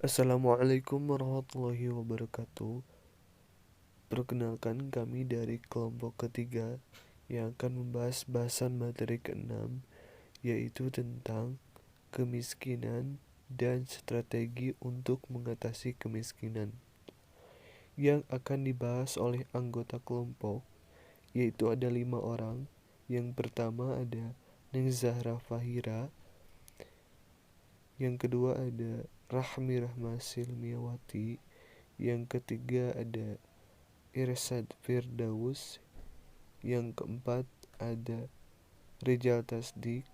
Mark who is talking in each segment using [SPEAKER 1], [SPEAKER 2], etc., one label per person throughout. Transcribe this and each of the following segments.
[SPEAKER 1] Assalamualaikum warahmatullahi wabarakatuh. Perkenalkan, kami dari kelompok ketiga yang akan membahas bahasan materi ke-6, yaitu tentang kemiskinan dan strategi untuk mengatasi kemiskinan. Yang akan dibahas oleh anggota kelompok yaitu ada 5 orang. Yang pertama ada Neng Zahra Fahira, yang kedua ada Rahmi Rahma Silmiawati, yang ketiga ada Irsad Firdaus, yang keempat ada Rijal Tasdik,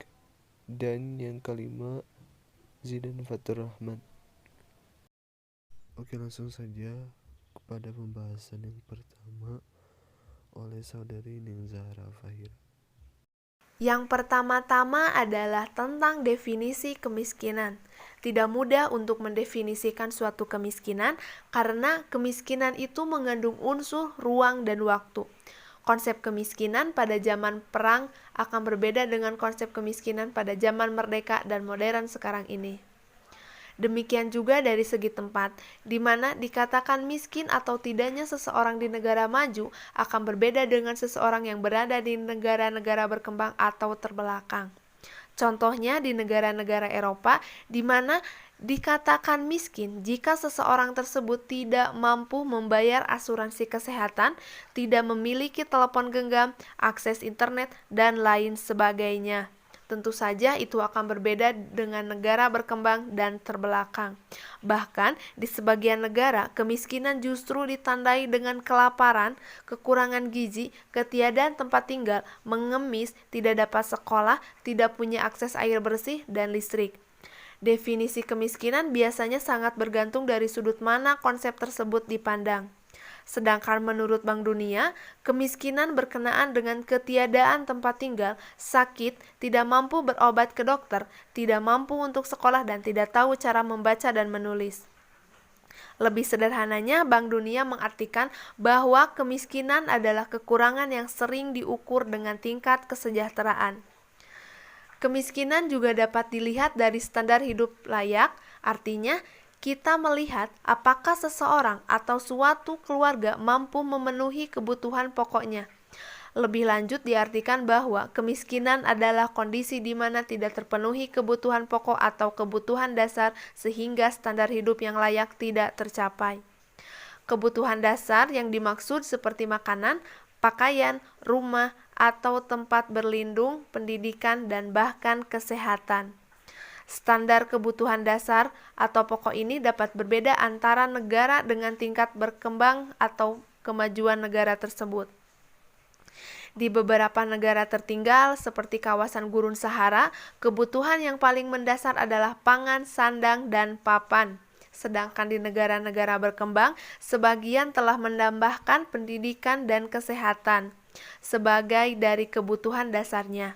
[SPEAKER 1] dan yang kelima Zidan Fatur Rahman. Oke, langsung saja kepada pembahasan yang pertama oleh saudari Ning Zahra Fahira.
[SPEAKER 2] Yang pertama-tama adalah tentang definisi kemiskinan. Tidak mudah untuk mendefinisikan suatu kemiskinan karena kemiskinan itu mengandung unsur ruang dan waktu. Konsep kemiskinan pada zaman perang akan berbeda dengan konsep kemiskinan pada zaman merdeka dan modern sekarang ini. Demikian juga dari segi tempat, di mana dikatakan miskin atau tidaknya seseorang di negara maju akan berbeda dengan seseorang yang berada di negara-negara berkembang atau terbelakang. Contohnya di negara-negara Eropa, di mana dikatakan miskin jika seseorang tersebut tidak mampu membayar asuransi kesehatan, tidak memiliki telepon genggam, akses internet, dan lain sebagainya. Tentu saja itu akan berbeda dengan negara berkembang dan terbelakang. Bahkan di sebagian negara, kemiskinan justru ditandai dengan kelaparan, kekurangan gizi, ketiadaan tempat tinggal, mengemis, tidak dapat sekolah, tidak punya akses air bersih dan listrik. Definisi kemiskinan biasanya sangat bergantung dari sudut mana konsep tersebut dipandang. Sedangkan menurut Bank Dunia, kemiskinan berkenaan dengan ketiadaan tempat tinggal, sakit, tidak mampu berobat ke dokter, tidak mampu untuk sekolah, dan tidak tahu cara membaca dan menulis. Lebih sederhananya, Bank Dunia mengartikan bahwa kemiskinan adalah kekurangan yang sering diukur dengan tingkat kesejahteraan. Kemiskinan juga dapat dilihat dari standar hidup layak, artinya kita melihat apakah seseorang atau suatu keluarga mampu memenuhi kebutuhan pokoknya. Lebih lanjut diartikan bahwa kemiskinan adalah kondisi di mana tidak terpenuhi kebutuhan pokok atau kebutuhan dasar sehingga standar hidup yang layak tidak tercapai. Kebutuhan dasar yang dimaksud seperti makanan, pakaian, rumah, atau tempat berlindung, pendidikan, dan bahkan kesehatan. Standar kebutuhan dasar atau pokok ini dapat berbeda antara negara dengan tingkat berkembang atau kemajuan negara tersebut. Di beberapa negara tertinggal seperti kawasan gurun Sahara, kebutuhan yang paling mendasar adalah pangan, sandang, dan papan. Sedangkan di negara-negara berkembang, sebagian telah menambahkan pendidikan dan kesehatan sebagai dari kebutuhan dasarnya.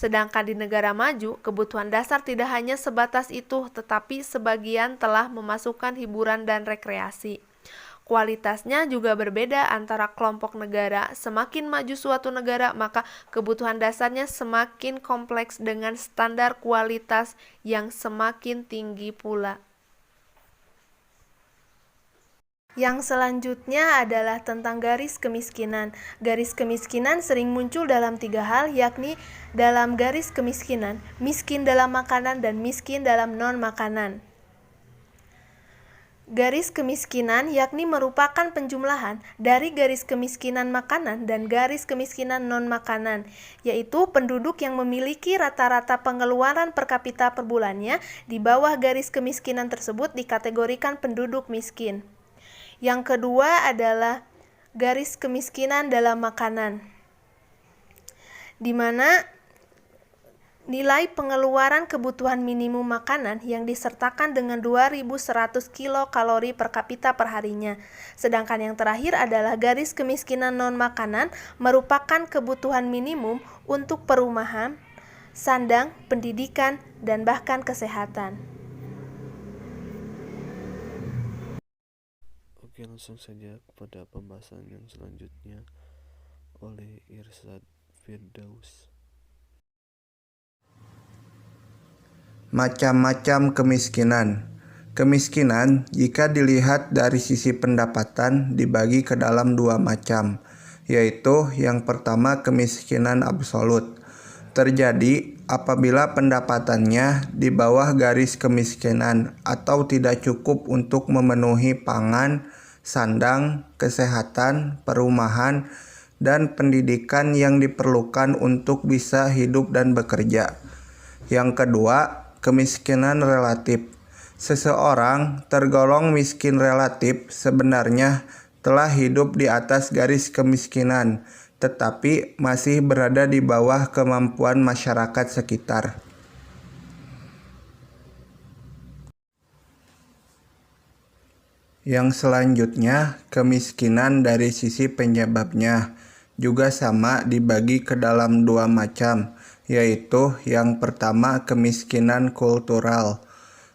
[SPEAKER 2] Sedangkan di negara maju, kebutuhan dasar tidak hanya sebatas itu, tetapi sebagian telah memasukkan hiburan dan rekreasi. Kualitasnya juga berbeda antara kelompok negara. Semakin maju suatu negara, maka kebutuhan dasarnya semakin kompleks dengan standar kualitas yang semakin tinggi pula. Yang selanjutnya adalah tentang garis kemiskinan. Garis kemiskinan sering muncul dalam 3 hal, yakni dalam garis kemiskinan, miskin dalam makanan, dan miskin dalam non-makanan. Garis kemiskinan yakni merupakan penjumlahan dari garis kemiskinan makanan dan garis kemiskinan non-makanan, yaitu penduduk yang memiliki rata-rata pengeluaran per kapita per bulannya di bawah garis kemiskinan tersebut dikategorikan penduduk miskin. Yang kedua adalah garis kemiskinan dalam makanan, di mana nilai pengeluaran kebutuhan minimum makanan yang disertakan dengan 2.100 kilokalori per kapita per harinya. Sedangkan yang terakhir adalah garis kemiskinan non-makanan, merupakan kebutuhan minimum untuk perumahan, sandang, pendidikan, dan bahkan kesehatan.
[SPEAKER 1] Oke, langsung saja kepada pembahasan yang selanjutnya oleh Irsad Firdaus.
[SPEAKER 3] Macam-macam kemiskinan. Kemiskinan jika dilihat dari sisi pendapatan dibagi ke dalam dua macam, yaitu yang pertama kemiskinan absolut. Terjadi apabila pendapatannya di bawah garis kemiskinan atau tidak cukup untuk memenuhi pangan, sandang, kesehatan, perumahan, dan pendidikan yang diperlukan untuk bisa hidup dan bekerja. Yang kedua, kemiskinan relatif. Seseorang tergolong miskin relatif sebenarnya telah hidup di atas garis kemiskinan, tetapi masih berada di bawah kemampuan masyarakat sekitar. Yang selanjutnya, kemiskinan dari sisi penyebabnya juga sama dibagi ke dalam dua macam, yaitu yang pertama kemiskinan kultural.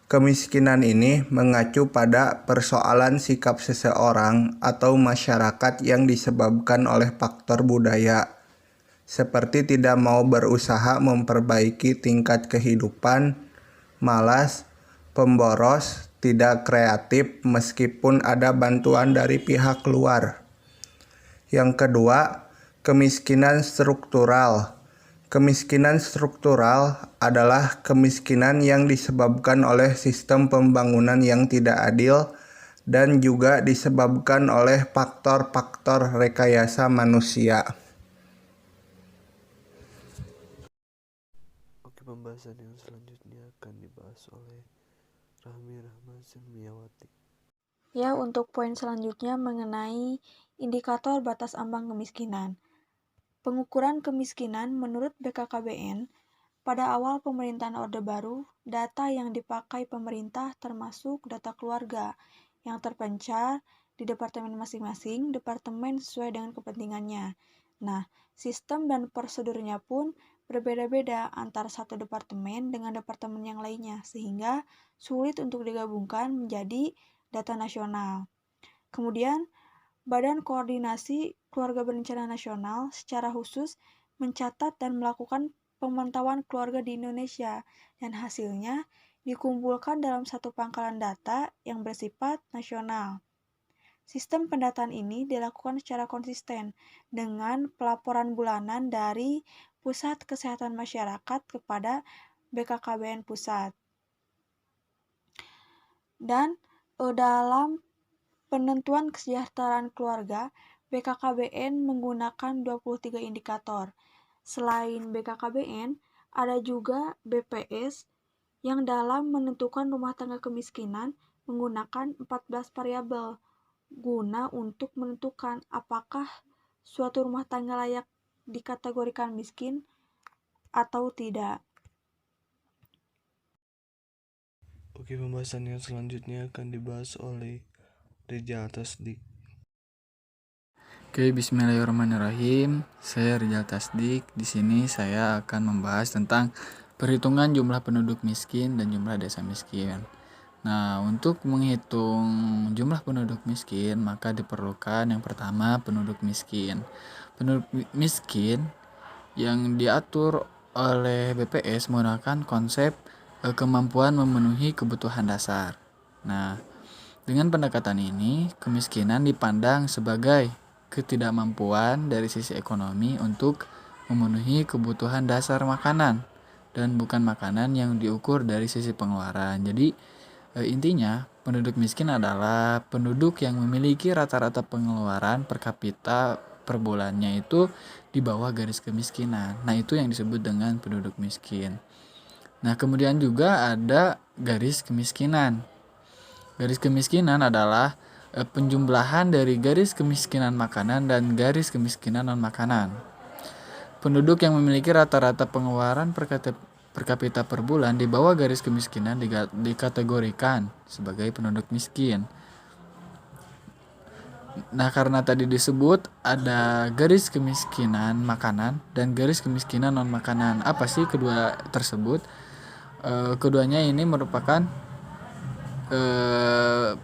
[SPEAKER 3] Kemiskinan ini mengacu pada persoalan sikap seseorang atau masyarakat yang disebabkan oleh faktor budaya, seperti tidak mau berusaha memperbaiki tingkat kehidupan, malas, pemboros, tidak kreatif meskipun ada bantuan dari pihak luar. Yang kedua, kemiskinan struktural. Kemiskinan struktural adalah kemiskinan yang disebabkan oleh sistem pembangunan yang tidak adil dan juga disebabkan oleh faktor-faktor rekayasa manusia.
[SPEAKER 1] Oke, pembahasan yang selanjutnya akan dibahas oleh Rahmi Rahman Silmiawati.
[SPEAKER 4] Ya, untuk poin selanjutnya mengenai indikator batas ambang kemiskinan. Pengukuran kemiskinan menurut BKKBN, pada awal pemerintahan Orde Baru, data yang dipakai pemerintah termasuk data keluarga yang terpencar di departemen masing-masing, departemen sesuai dengan kepentingannya. Nah, sistem dan prosedurnya pun berbeda-beda antara satu departemen dengan departemen yang lainnya, sehingga sulit untuk digabungkan menjadi data nasional. Kemudian, Badan Koordinasi Keluarga Berencana Nasional secara khusus mencatat dan melakukan pemantauan keluarga di Indonesia, dan hasilnya dikumpulkan dalam satu pangkalan data yang bersifat nasional. Sistem pendataan ini dilakukan secara konsisten dengan pelaporan bulanan dari Pusat Kesehatan Masyarakat kepada BKKBN Pusat. Dan dalam penentuan kesejahteraan keluarga, BKKBN menggunakan 23 indikator. Selain BKKBN, ada juga BPS yang dalam menentukan rumah tangga kemiskinan menggunakan 14 variabel guna untuk menentukan apakah suatu rumah tangga layak dikategorikan miskin atau tidak.
[SPEAKER 1] Oke, pembahasan yang selanjutnya akan dibahas oleh Rizal Tasdik.
[SPEAKER 5] Oke, bismillahirrahmanirrahim. Saya Rizal Tasdik. Di sini saya akan membahas tentang perhitungan jumlah penduduk miskin dan jumlah desa miskin. Nah, untuk menghitung jumlah penduduk miskin, maka diperlukan yang pertama penduduk miskin. Penduduk miskin yang diatur oleh BPS menggunakan konsep kemampuan memenuhi kebutuhan dasar. Nah, dengan pendekatan ini, kemiskinan dipandang sebagai ketidakmampuan dari sisi ekonomi untuk memenuhi kebutuhan dasar makanan dan bukan makanan yang diukur dari sisi pengeluaran. Jadi intinya penduduk miskin adalah penduduk yang memiliki rata-rata pengeluaran per kapita per bulannya itu di bawah garis kemiskinan. Nah, itu yang disebut dengan penduduk miskin. Nah, kemudian juga ada garis kemiskinan. Garis kemiskinan adalah penjumlahan dari garis kemiskinan makanan dan garis kemiskinan non-makanan. Penduduk yang memiliki rata-rata pengeluaran per kapita per bulan di bawah garis kemiskinan dikategorikan sebagai penduduk miskin. Nah, karena tadi disebut ada garis kemiskinan makanan dan garis kemiskinan non-makanan. Apa sih kedua tersebut? Keduanya ini merupakan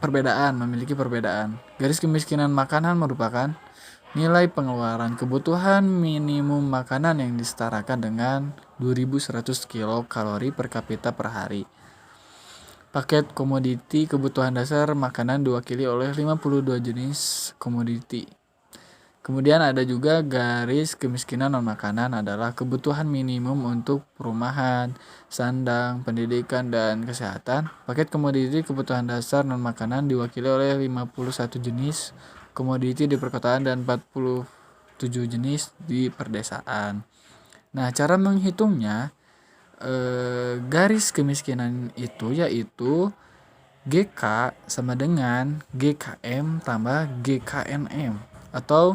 [SPEAKER 5] perbedaan, memiliki perbedaan. Garis kemiskinan makanan merupakan nilai pengeluaran kebutuhan minimum makanan yang disetarakan dengan 2.100 kilokalori per kapita per hari. paket komoditi kebutuhan dasar makanan diwakili oleh 52 jenis komoditi. Kemudian ada juga garis kemiskinan non-makanan adalah kebutuhan minimum untuk perumahan, sandang, pendidikan, dan kesehatan. Paket komoditi kebutuhan dasar non-makanan diwakili oleh 51 jenis komoditi di perkotaan dan 47 jenis di perdesaan. Nah, cara menghitungnya, garis kemiskinan itu yaitu GK sama dengan GKM tambah GKNM, atau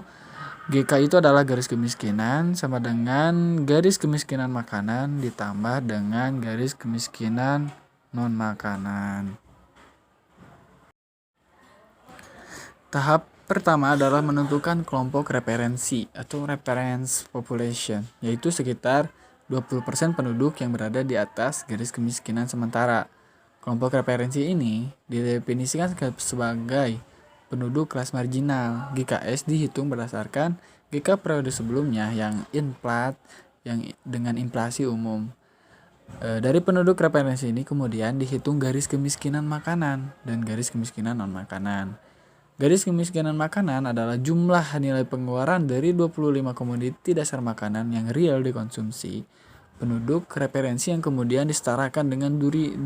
[SPEAKER 5] GK itu adalah garis kemiskinan sama dengan garis kemiskinan makanan ditambah dengan garis kemiskinan non-makanan. Tahap pertama adalah menentukan kelompok referensi atau reference population, yaitu sekitar 20% penduduk yang berada di atas garis kemiskinan sementara. Kelompok referensi ini didefinisikan sebagai penduduk kelas marginal. GKS dihitung berdasarkan GK periode sebelumnya yang inflat yang dengan inflasi umum. Dari penduduk referensi ini kemudian dihitung garis kemiskinan makanan dan garis kemiskinan non-makanan. Garis kemiskinan makanan adalah jumlah nilai pengeluaran dari 25 komoditi dasar makanan yang real dikonsumsi penduduk referensi yang kemudian disetarakan dengan 2.100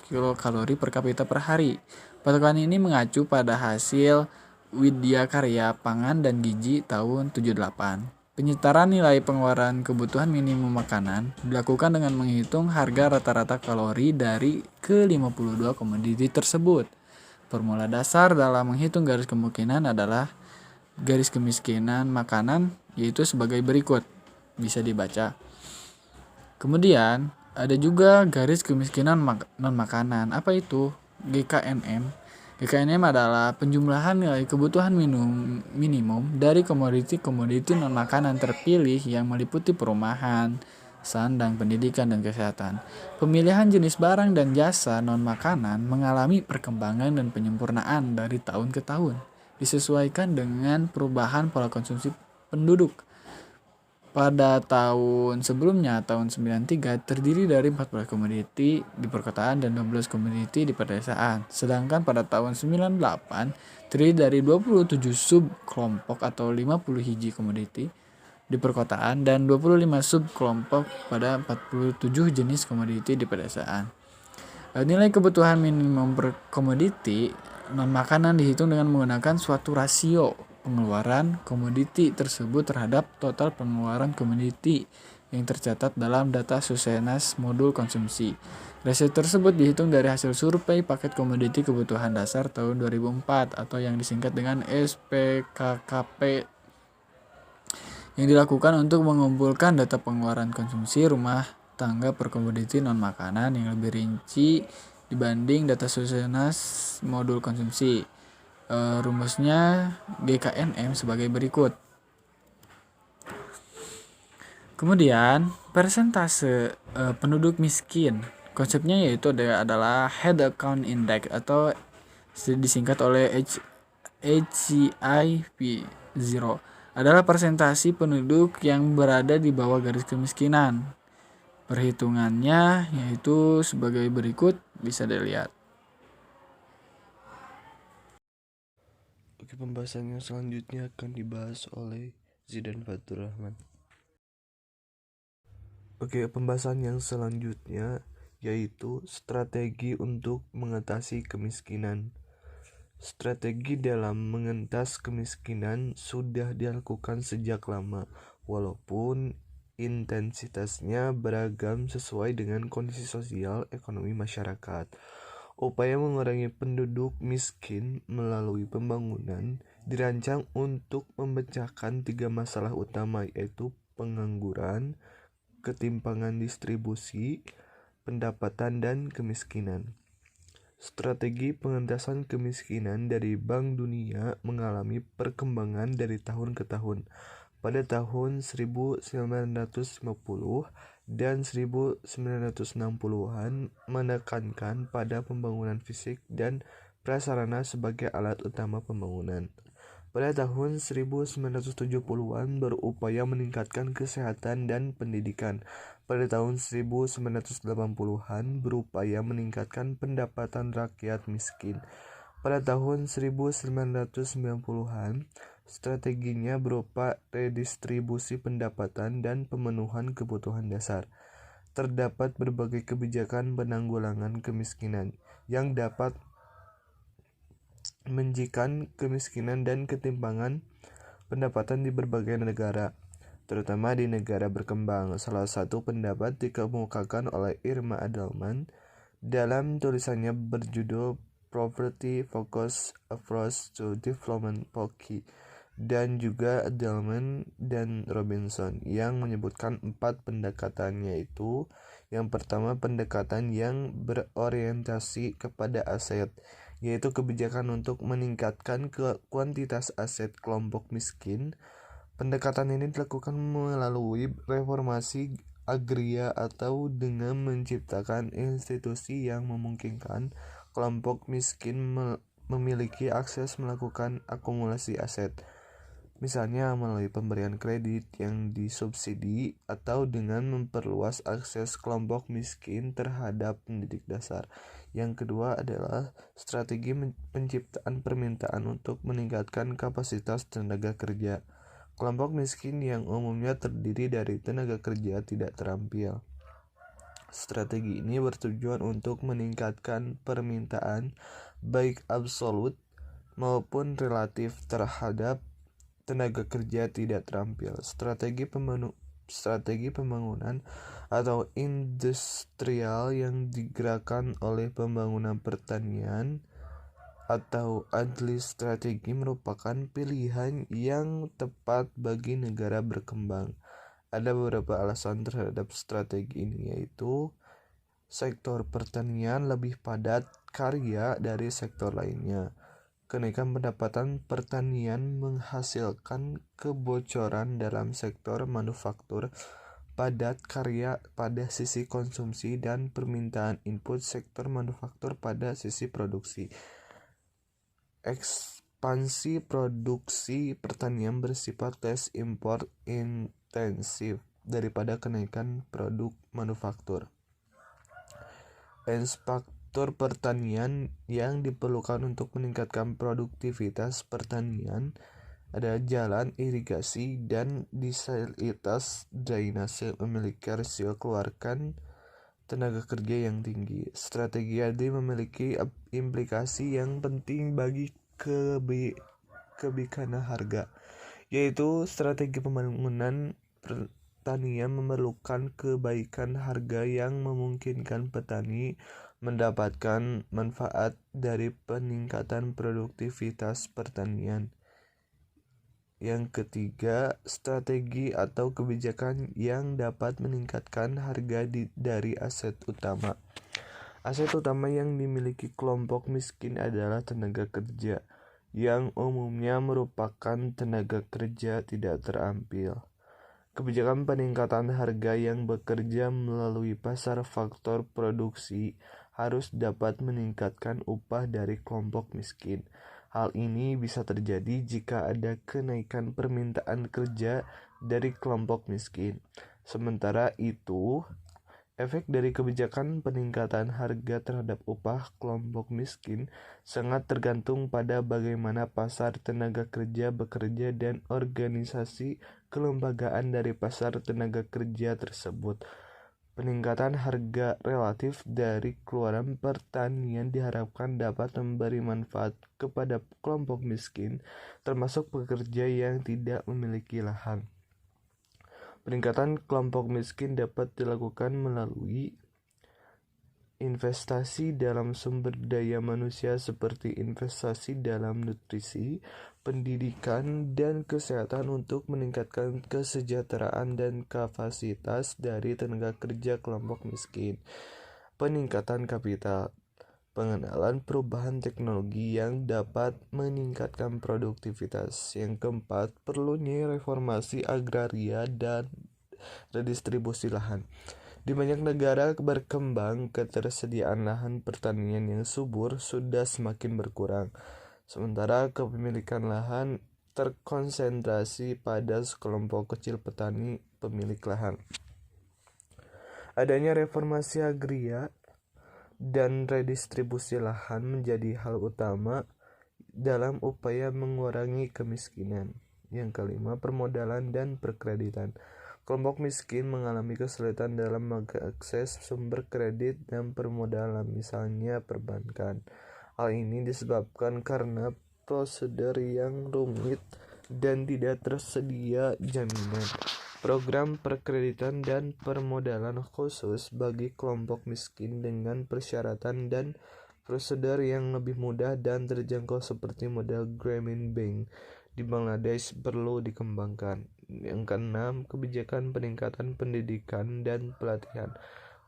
[SPEAKER 5] kilokalori per kapita per hari. Patokan ini mengacu pada hasil Widya Karya Pangan dan Gizi tahun 78. Penyetaraan nilai pengeluaran kebutuhan minimum makanan dilakukan dengan menghitung harga rata-rata kalori dari ke-52 komoditi tersebut. Formula dasar dalam menghitung garis kemiskinan adalah garis kemiskinan makanan, yaitu sebagai berikut. Bisa dibaca. Kemudian ada juga garis kemiskinan non-makanan. Apa itu? GKNM. GKNM adalah penjumlahan nilai kebutuhan minimum dari komoditi-komoditi non-makanan terpilih yang meliputi perumahan, sandang, pendidikan, dan kesehatan. Pemilihan jenis barang dan jasa non-makanan mengalami perkembangan dan penyempurnaan dari tahun ke tahun, disesuaikan dengan perubahan pola konsumsi penduduk. Pada tahun sebelumnya, tahun 93, terdiri dari 14 komoditi di perkotaan dan 12 komoditi di pedesaan. Sedangkan pada tahun 98, terdiri dari 27 sub-kelompok atau 50 hiji komoditi di perkotaan dan 25 sub-kelompok pada 47 jenis komoditi di pedesaan. Nilai kebutuhan minimum per komoditi non-makanan dihitung dengan menggunakan suatu rasio pengeluaran komoditi tersebut terhadap total pengeluaran komoditi yang tercatat dalam data Susenas modul konsumsi. Rasio tersebut dihitung dari hasil survei paket komoditi kebutuhan dasar tahun 2004 atau yang disingkat dengan SPKKP yang dilakukan untuk mengumpulkan data pengeluaran konsumsi rumah tangga per komoditi non-makanan yang lebih rinci dibanding data Susenas modul konsumsi. Rumusnya GKNM sebagai berikut. Kemudian persentase penduduk miskin. Konsepnya yaitu adalah Head Account Index atau disingkat oleh HCIP0, adalah persentase penduduk yang berada di bawah garis kemiskinan. Perhitungannya yaitu sebagai berikut, bisa dilihat.
[SPEAKER 1] Oke, pembahasan yang selanjutnya akan dibahas oleh Zidan Fatur Rahman. Oke, pembahasan yang selanjutnya yaitu strategi untuk mengatasi kemiskinan. Strategi dalam mengentas kemiskinan sudah dilakukan sejak lama, walaupun intensitasnya beragam sesuai dengan kondisi sosial ekonomi masyarakat. Upaya mengurangi penduduk miskin melalui pembangunan dirancang untuk memecahkan 3 masalah utama, yaitu pengangguran, ketimpangan distribusi, pendapatan, dan kemiskinan. Strategi pengentasan kemiskinan dari Bank Dunia mengalami perkembangan dari tahun ke tahun. Pada tahun 1950 dan 1960-an menekankan pada pembangunan fisik dan prasarana sebagai alat utama pembangunan. pada tahun 1970-an berupaya meningkatkan kesehatan dan pendidikan. Pada tahun 1980-an berupaya meningkatkan pendapatan rakyat miskin. Pada tahun 1990-an, strateginya berupa redistribusi pendapatan dan pemenuhan kebutuhan dasar. Terdapat berbagai kebijakan penanggulangan kemiskinan yang dapat menghentikan kemiskinan dan ketimpangan pendapatan di berbagai negara, terutama di negara berkembang. Salah satu pendapat dikemukakan oleh Irma Edelman dalam tulisannya berjudul Poverty Focused Approach to Development (POCI), dan juga Edelman dan Robinson yang menyebutkan 4 pendekatan, yaitu yang pertama pendekatan yang berorientasi kepada aset, yaitu kebijakan untuk meningkatkan kuantitas aset kelompok miskin. Pendekatan ini dilakukan melalui reformasi agraria atau dengan menciptakan institusi yang memungkinkan kelompok miskin memiliki akses melakukan akumulasi aset, misalnya melalui pemberian kredit yang disubsidi atau dengan memperluas akses kelompok miskin terhadap pendidik dasar. Yang kedua adalah strategi penciptaan permintaan untuk meningkatkan kapasitas tenaga kerja kelompok miskin yang umumnya terdiri dari tenaga kerja tidak terampil. Strategi ini bertujuan untuk meningkatkan permintaan baik absolut maupun relatif terhadap tenaga kerja tidak terampil. Strategi pembangunan atau industrial yang digerakkan oleh pembangunan pertanian atau adli strategi merupakan pilihan yang tepat bagi negara berkembang. Ada beberapa alasan terhadap strategi ini, yaitu sektor pertanian lebih padat karya dari sektor lainnya. Kenaikan pendapatan pertanian menghasilkan kebocoran dalam sektor manufaktur padat karya pada sisi konsumsi dan permintaan input sektor manufaktur pada sisi produksi. Ekspansi produksi pertanian bersifat less import intensif daripada kenaikan produk manufaktur. Faktor pertanian yang diperlukan untuk meningkatkan produktivitas pertanian ada jalan irigasi dan disabilitas drainase memiliki risiko keluarkan tenaga kerja yang tinggi. Strategi AD memiliki implikasi yang penting bagi kebaikan harga, yaitu strategi pembangunan pertanian memerlukan kebaikan harga yang memungkinkan petani mendapatkan manfaat dari peningkatan produktivitas pertanian. Yang ketiga, strategi atau kebijakan yang dapat meningkatkan harga dari aset utama. Aset utama yang dimiliki kelompok miskin adalah tenaga kerja, yang umumnya merupakan tenaga kerja tidak terampil. Kebijakan peningkatan harga yang bekerja melalui pasar faktor produksi harus dapat meningkatkan upah dari kelompok miskin. Hal ini bisa terjadi jika ada kenaikan permintaan kerja dari kelompok miskin. Sementara itu, efek dari kebijakan peningkatan harga terhadap upah kelompok miskin sangat tergantung pada bagaimana pasar tenaga kerja bekerja dan organisasi kelembagaan dari pasar tenaga kerja tersebut. Peningkatan harga relatif dari keluaran pertanian diharapkan dapat memberi manfaat kepada kelompok miskin, termasuk pekerja yang tidak memiliki lahan. Peningkatan kelompok miskin dapat dilakukan melalui investasi dalam sumber daya manusia seperti investasi dalam nutrisi, pendidikan, dan kesehatan untuk meningkatkan kesejahteraan dan kapasitas dari tenaga kerja kelompok miskin. Peningkatan kapital, pengenalan perubahan teknologi yang dapat meningkatkan produktivitas. Yang keempat, perlunya reformasi agraria dan redistribusi lahan. Di banyak negara berkembang, ketersediaan lahan pertanian yang subur sudah semakin berkurang. Sementara kepemilikan lahan terkonsentrasi pada sekelompok kecil petani pemilik lahan. Adanya reformasi agraria dan redistribusi lahan menjadi hal utama dalam upaya mengurangi kemiskinan. Yang kelima, permodalan dan perkreditan. Kelompok miskin mengalami kesulitan dalam mengakses sumber kredit dan permodalan, misalnya perbankan. Hal ini disebabkan karena prosedur yang rumit dan tidak tersedia jaminan. Program perkreditan dan permodalan khusus bagi kelompok miskin dengan persyaratan dan prosedur yang lebih mudah dan terjangkau seperti model Grameen Bank di Bangladesh perlu dikembangkan. Yang keenam, kebijakan peningkatan pendidikan dan pelatihan.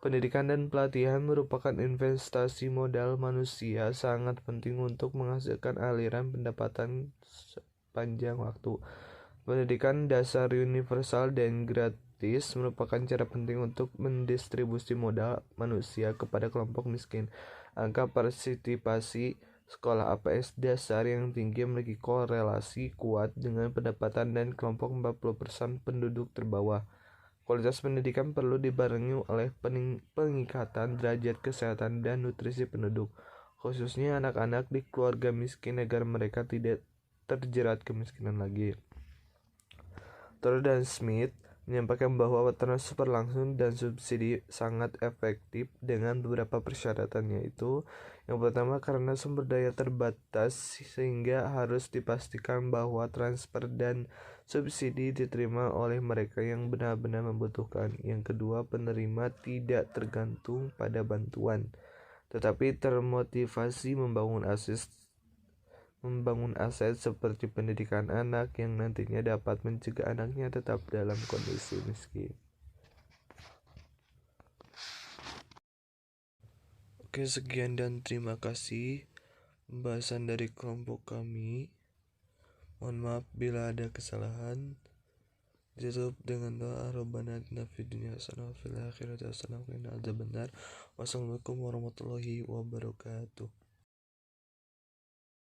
[SPEAKER 1] Pendidikan dan pelatihan merupakan investasi modal manusia sangat penting untuk menghasilkan aliran pendapatan sepanjang waktu. Pendidikan dasar universal dan gratis merupakan cara penting untuk mendistribusi modal manusia kepada kelompok miskin. Angka partisipasi sekolah APS dasar yang tinggi memiliki korelasi kuat dengan pendapatan dan kelompok 40% penduduk terbawah. Kualitas pendidikan perlu dibarengi oleh peningkatan derajat kesehatan dan nutrisi penduduk, khususnya anak-anak di keluarga miskin agar mereka tidak terjerat kemiskinan lagi. Tour dan Smith menyampaikan bahwa transfer langsung dan subsidi sangat efektif dengan beberapa persyaratan, yaitu yang pertama, karena sumber daya terbatas sehingga harus dipastikan bahwa transfer dan subsidi diterima oleh mereka yang benar-benar membutuhkan. Yang kedua, penerima tidak tergantung pada bantuan, tetapi termotivasi membangun aset seperti pendidikan anak yang nantinya dapat mencegah anaknya tetap dalam kondisi miskin. Oke, sekian dan terima kasih pembahasan dari kelompok kami. Mohon maaf bila ada kesalahan. Ditutup dengan doa Rabbana atina fid dunya hasanah wa fil akhirati hasanah wa qina adzabannar. Wassalamualaikum warahmatullahi wabarakatuh.